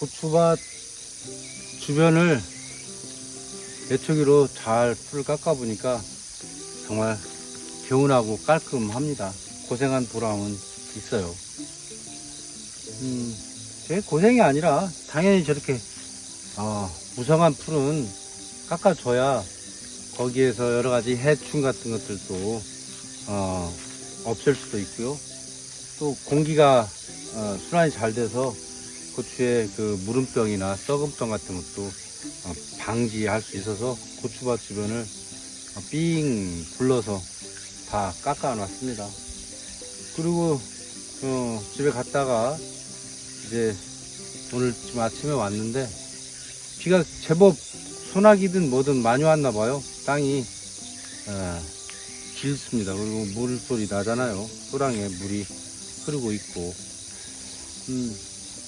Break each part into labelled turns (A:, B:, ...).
A: 고추밭 주변을 예초기로 잘 풀을 깎아 보니까 정말 개운하고 깔끔합니다. 고생한 보람은 있어요. 제 고생이 아니라 당연히 저렇게 무성한 풀은 깎아줘야 거기에서 여러가지 해충 같은 것들도 없앨 수도 있고요. 또 공기가 순환이 잘 돼서 고추의 그 무름병이나 썩은병 같은 것도 방지할 수 있어서 고추밭 주변을 삥 둘러서 다 깎아 놨습니다. 그리고 집에 갔다가 이제 오늘 지금 아침에 왔는데 비가 제법 소나기든 뭐든 많이 왔나 봐요. 땅이 길습니다. 그리고 물소리 나잖아요. 소랑에 물이 흐르고 있고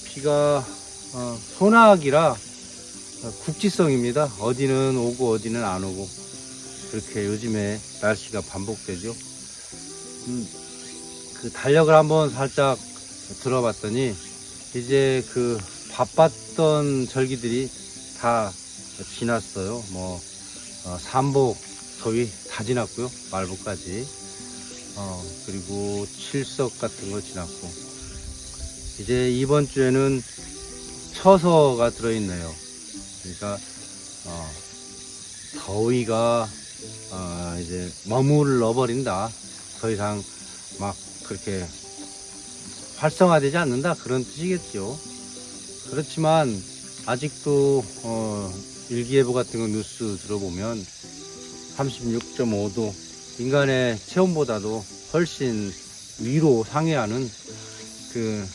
A: 비가 소나기라 국지성입니다. 어디는 오고 어디는 안 오고 그렇게 요즘에 날씨가 반복되죠. 그 달력을 한번 살짝 들어봤더니 이제 그 바빴던 절기들이 다 지났어요. 뭐 삼복, 더위 다 지났고요. 말복까지. 그리고 칠석 같은 거 지났고 이제 이번 주에는 처서가 들어있네요. 그러니까 더위가 이제 머물러 버린다. 더 이상 막 그렇게 활성화되지 않는다 그런 뜻이겠죠. 그렇지만 아직도 일기예보 같은 거 뉴스 들어보면 36.5도 인간의 체온보다도 훨씬 위로 상회하는 그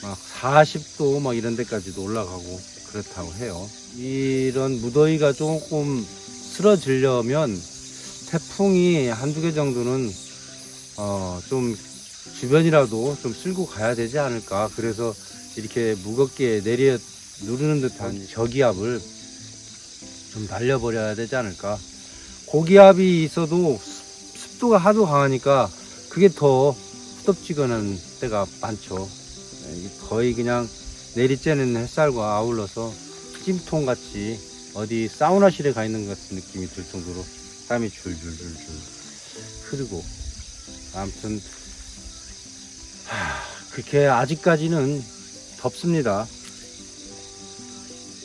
A: 막 40도 막 이런 데까지도 올라가고 그렇다고 해요. 이런 무더위가 조금 쓰러지려면 태풍이 한두 개 정도는 좀 주변이라도 좀 쓸고 가야 되지 않을까. 그래서 이렇게 무겁게 내려 누르는 듯한 저기압을 좀 날려버려야 되지 않을까. 고기압이 있어도 습도가 하도 강하니까 그게 더 후덥지근한 때가 많죠. 거의 그냥 내리쬐는 햇살과 아울러서 찜통같이 어디 사우나실에 가 있는 것 같은 느낌이 들 정도로 땀이 줄줄줄줄 흐르고 아무튼 그렇게 아직까지는 덥습니다.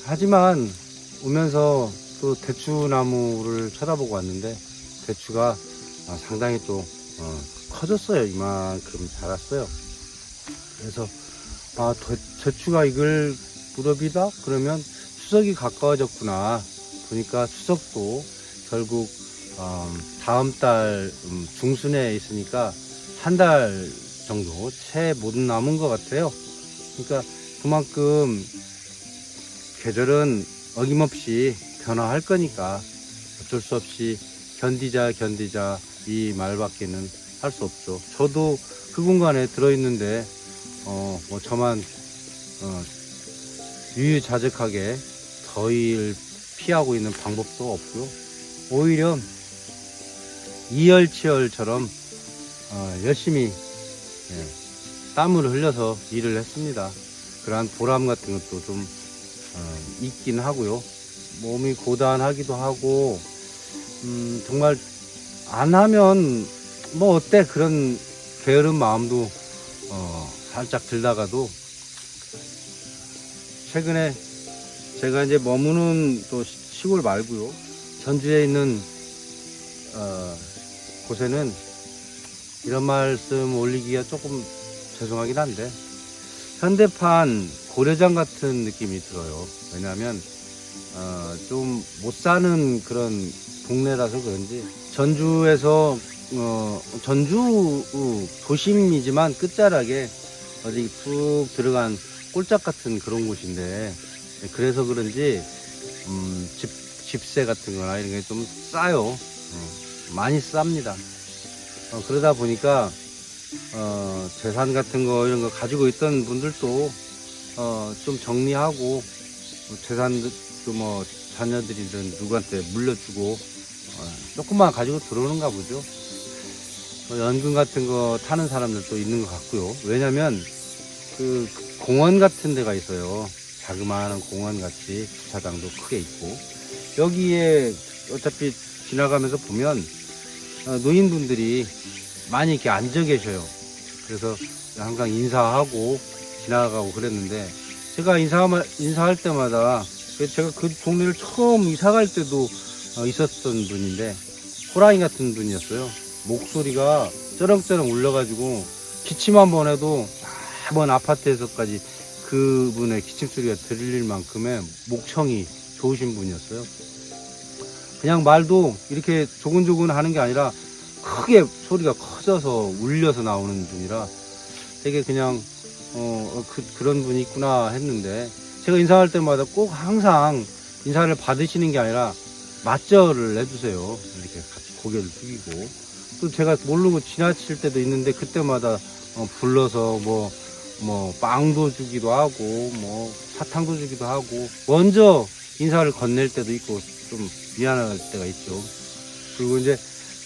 A: 하지만 오면서 또 대추나무를 쳐다보고 왔는데 대추가 상당히 또 커졌어요. 이만큼 자랐어요. 그래서 대추가 이걸 무렵이다? 그러면 추석이 가까워졌구나. 보니까 추석도 결국 다음 달 중순에 있으니까 한 달 정도 채 못 남은 것 같아요. 그러니까 그만큼 계절은 어김없이 변화할 거니까 어쩔 수 없이 견디자 이 말밖에는 할 수 없죠. 저도 그 공간에 들어있는데 뭐 저만 유유자적하게 더위를 피하고 있는 방법도 없고요. 오히려 이열치열처럼 열심히 땀을 흘려서 일을 했습니다. 그러한 보람 같은 것도 좀 있긴 하고요. 몸이 고단하기도 하고 정말 안 하면 뭐 어때 그런 게으른 마음도 살짝 들다가도 최근에 제가 이제 머무는 또 시골 말고요. 전주에 있는 곳에는 이런 말씀 올리기가 조금 죄송하긴 한데 현대판 고려장 같은 느낌이 들어요. 왜냐하면 좀 못 사는 그런 동네라서 그런지 전주에서 전주 도심이지만 끝자락에 어디 푹 들어간 꼴짝 같은 그런 곳인데 그래서 그런지 집세 같은 거나 이런 게 좀 싸요. 많이 쌉니다. 그러다 보니까 재산 같은 거 이런 거 가지고 있던 분들도 좀 정리하고 재산도 뭐 자녀들이든 누구한테 물려주고 조금만 가지고 들어오는가 보죠. 연금 같은 거 타는 사람들도 있는 것 같고요. 왜냐면 그 공원 같은 데가 있어요. 자그마한 공원 같이 주차장도 크게 있고, 여기에 어차피 지나가면서 보면 노인분들이 많이 이렇게 앉아 계셔요. 그래서 항상 인사하고 지나가고 그랬는데, 제가 인사할 때마다, 제가 그 동네를 처음 이사 갈 때도 있었던 분인데, 호랑이 같은 분이었어요. 목소리가 쩌렁쩌렁 울려가지고 기침 한 번 해도 먼 아파트에서까지 그분의 기침 소리가 들릴 만큼의 목청이 좋으신 분이었어요. 그냥 말도 이렇게 조근조근 하는 게 아니라 크게 소리가 커져서 울려서 나오는 분이라 되게 그냥 그런 분이 있구나 했는데, 제가 인사할 때마다 꼭 항상 인사를 받으시는 게 아니라 맞절을 해주세요. 이렇게 같이 고개를 숙이고, 또 제가 모르고 지나칠 때도 있는데 그때마다 불러서 뭐 빵도 주기도 하고 뭐 사탕도 주기도 하고, 먼저 인사를 건넬 때도 있고 좀 미안할 때가 있죠. 그리고 이제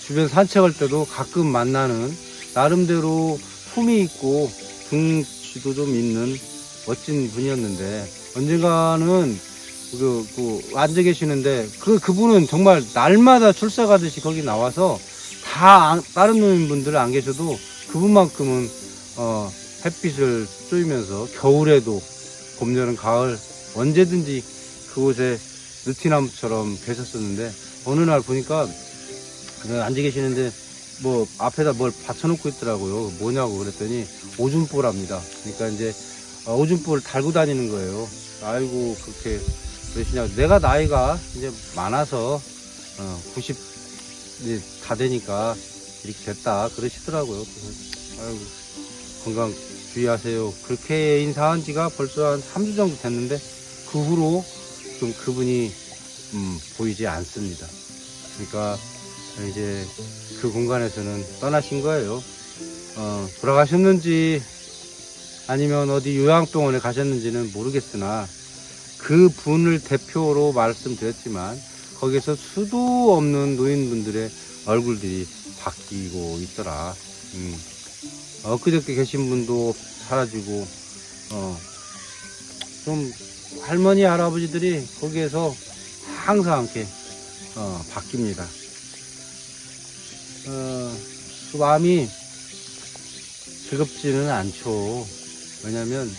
A: 주변 산책할 때도 가끔 만나는, 나름대로 품이 있고 등치도 좀 있는 멋진 분이었는데, 언젠가는 앉아 계시는데 그분은 정말 날마다 출사 가듯이 거기 나와서 다른 노인분들은 안 계셔도 그분만큼은 햇빛을 쬐면서 겨울에도 봄, 여름, 가을 언제든지 그곳에 느티나무처럼 계셨었는데, 어느 날 보니까 앉아 계시는데 뭐 앞에다 뭘 받쳐놓고 있더라고요. 뭐냐고 그랬더니 오줌보랍니다. 그러니까 이제 오줌보를 달고 다니는 거예요. 아이고 그렇게 그러시냐고. 내가 나이가 이제 많아서 90 이제 다 되니까 이렇게 됐다 그러시더라고요. 그래서 아이고 건강 주의하세요. 그렇게 인사한 지가 벌써 한 3주 정도 됐는데, 그 후로 좀 그분이 보이지 않습니다. 그러니까 이제 그 공간에서는 떠나신 거예요. 돌아가셨는지 아니면 어디 요양병원에 가셨는지는 모르겠으나, 그 분을 대표로 말씀드렸지만 거기서 수도 없는 노인분들의 얼굴들이 바뀌고 있더라. 엊그저께 계신 분도 사라지고, 좀 할머니 할아버지들이 거기에서 항상 이렇게 바뀝니다. 그 마음이 즐겁지는 않죠. 왜냐면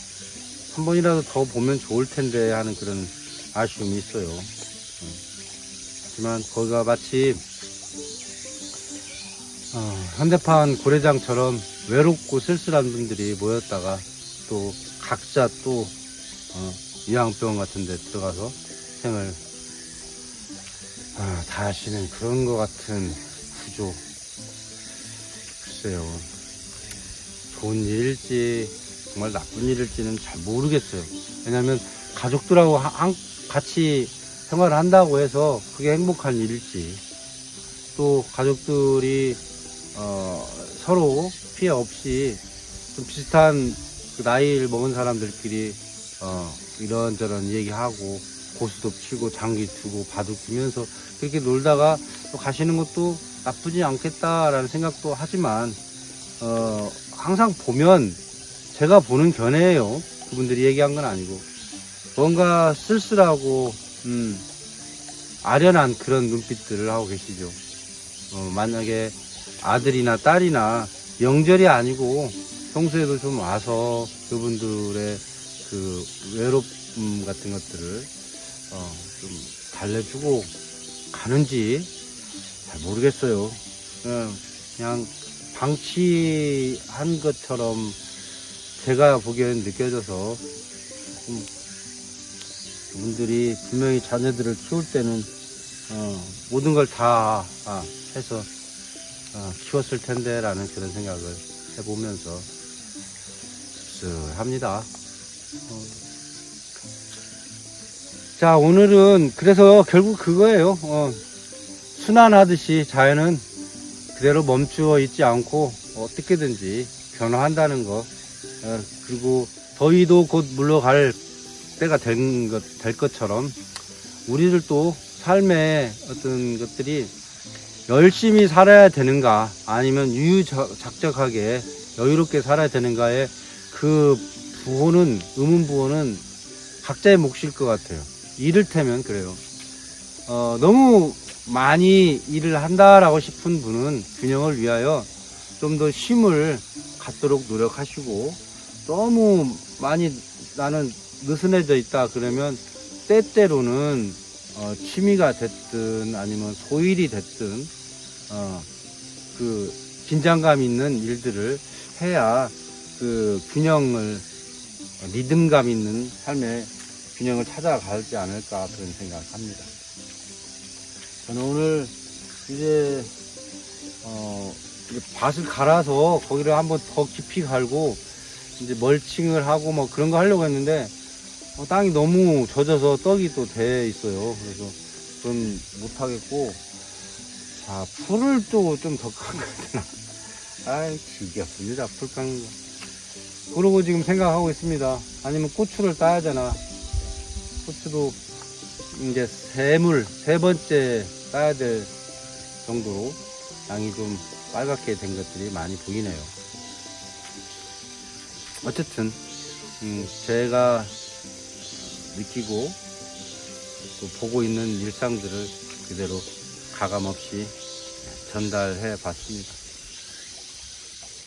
A: 한 번이라도 더 보면 좋을 텐데 하는 그런 아쉬움이 있어요. 하지만 거기가 마치 현대판 고래장처럼 외롭고 쓸쓸한 분들이 모였다가 또 각자 또 요양병원 같은 데 들어가서 생을 다 하시는 그런 것 같은 구조. 글쎄요, 좋은 일일지 정말 나쁜 일일지는 잘 모르겠어요. 왜냐하면 가족들하고 같이 생활을 한다고 해서 그게 행복한 일일지, 또 가족들이 서로 피해 없이 좀 비슷한 그 나이를 먹은 사람들끼리 이런저런 얘기하고 고수도 치고 장기 두고 바둑두면서 그렇게 놀다가 또 가시는 것도 나쁘지 않겠다라는 생각도 하지만, 항상 보면 제가 보는 견해예요. 그분들이 얘기한 건 아니고, 뭔가 쓸쓸하고 아련한 그런 눈빛들을 하고 계시죠. 만약에 아들이나 딸이나 명절이 아니고 평소에도 좀 와서 그분들의 그 외롭움 같은 것들을 좀 달래주고 가는지 잘 모르겠어요. 그냥 방치한 것처럼 제가 보기에는 느껴져서, 그분들이 분명히 자녀들을 키울 때는 모든 걸 다 해서 키웠을 텐데 라는 그런 생각을 해보면서 씁쓸합니다. 자, 오늘은 그래서 결국 그거예요. 순환하듯이 자연은 그대로 멈추어 있지 않고 어떻게든지 변화한다는 거. 그리고 더위도 곧 물러갈 때가 될 것처럼, 우리들도 삶의 어떤 것들이 열심히 살아야 되는가, 아니면 유유작작하게 여유롭게 살아야 되는가에 그 의문부호는 각자의 몫일 것 같아요. 이를테면 그래요. 너무 많이 일을 한다라고 싶은 분은 균형을 위하여 좀 더 쉼을 갖도록 노력하시고, 너무 많이 나는 느슨해져 있다 그러면 때때로는 취미가 됐든 아니면 소일이 됐든 그 긴장감 있는 일들을 해야 그 균형을, 리듬감 있는 삶의 균형을 찾아가지 않을까, 그런 생각을 합니다. 저는 오늘 이제 밭을 갈아서 거기를 한번 더 깊이 갈고 이제 멀칭을 하고 뭐 그런 거 하려고 했는데 땅이 너무 젖어서 떡이 또 돼 있어요. 그래서 그건 못 하겠고, 자, 풀을 또 좀 더 깎아야 되나? 아이, 지겹습니다, 풀 깎는 거. 그러고 지금 생각하고 있습니다. 아니면 고추를 따야 되나? 고추도 이제 세 번째 따야 될 정도로 양이 좀 빨갛게 된 것들이 많이 보이네요. 어쨌든 제가 느끼고 또 보고 있는 일상들을 그대로 가감없이 전달해 봤습니다.